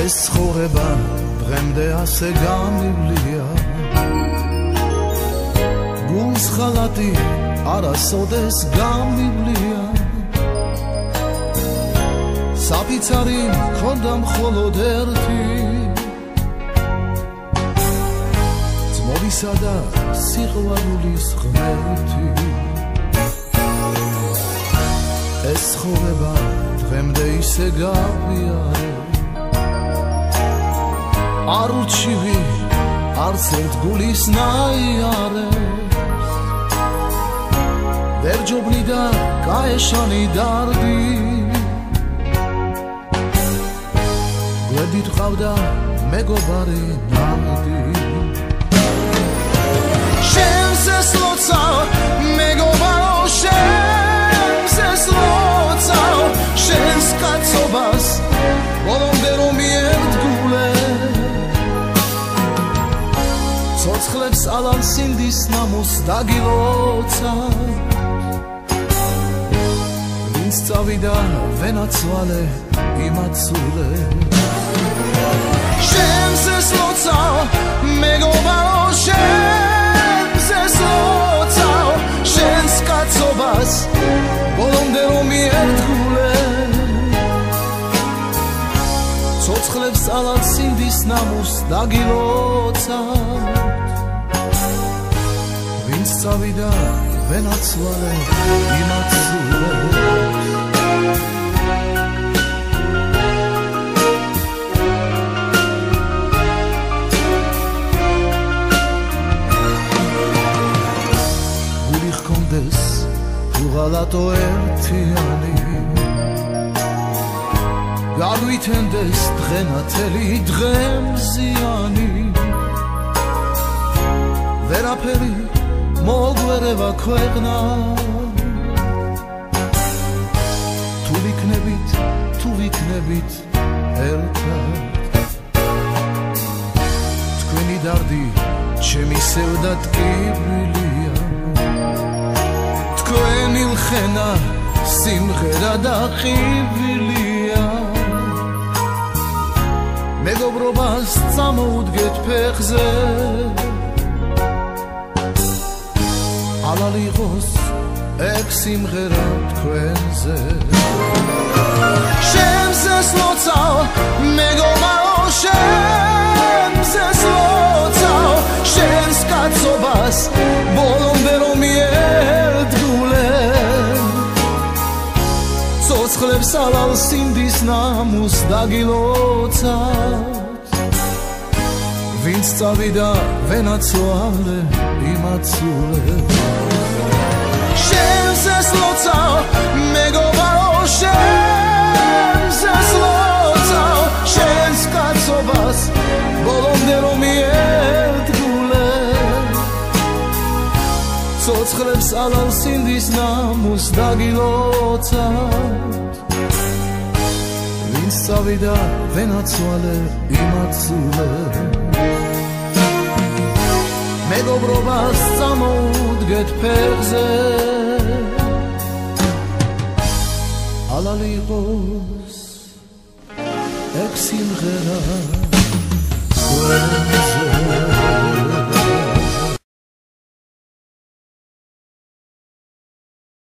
ეს ცხოვრება დღემდე ასე გამივლია გულს ხალატი არასოდეს გამივლია საფიცარი მქონდა მხოლოდ ერთი ძმობისა და სიყვარულის ღმერთი ეს ცხოვრება დღემდე ისე გავიარე არ უჩივი არც ერთ გულის ნაიარეს ვერ ჯობნიდა გაეშანი დარდი გვერდით ყავდა მეგობარი ნაღდი შენს ეს ლოცა მეგობარო შენს ეს ლოცა შენს კაცობას ბოლომდე რომ მიერთგულე ცოცხლებს ალალ სინდის ნამოს დაგილოცა ვინც წავიდა ვენაცვალე იმაცულე შენს ეს ლოცა მეგობარო შენს ეს ლოცა შენს კაცობას ბოლომდე რომ მიერთგულე ცოცხლებს ალალ სინდის ნამოს დაგილოცა ვინც წავიდა ვენაცვალე იმაცულე გული ჰქონდეს უღალატო ერთიანი გავვითენდეს დღენათელი დღემზიანი ვერაფერი მოგვერევა ქვეყნა თუ ვიქნებით ერთად თქვენი დარდი ჩემი სევდა ტკივილია თქვენი ლხენა სიმღერა და ყივილია მეგობრობას წამოუდგეთ ფეხზე ალალ იყოს ეგ სიმღერა თქვენზე შენს ეს ლოცა მეგობარო შენს ეს ლოცა შენს კაცობას ბოლომდე რომ მიერთგულე ცოცხლებს ალალ სინდის ნამოს დაგილოცავთ ვინც წავიდა ვენაცვალე იმაცულე შენს ეს ლოცა მეგობარო შენს ეს ლოცა შენს კაცობას ბოლომდე რომ მიერთგულე ცოცხლებს ალალ სინდის ნამოს დაგილოცავთ ვინც წავიდა ვენაცვალე იმაცულე მეგობრობას წამოუდგეთ ფეხზე ალალ იყოს ეგ სიმღერა თქვენზე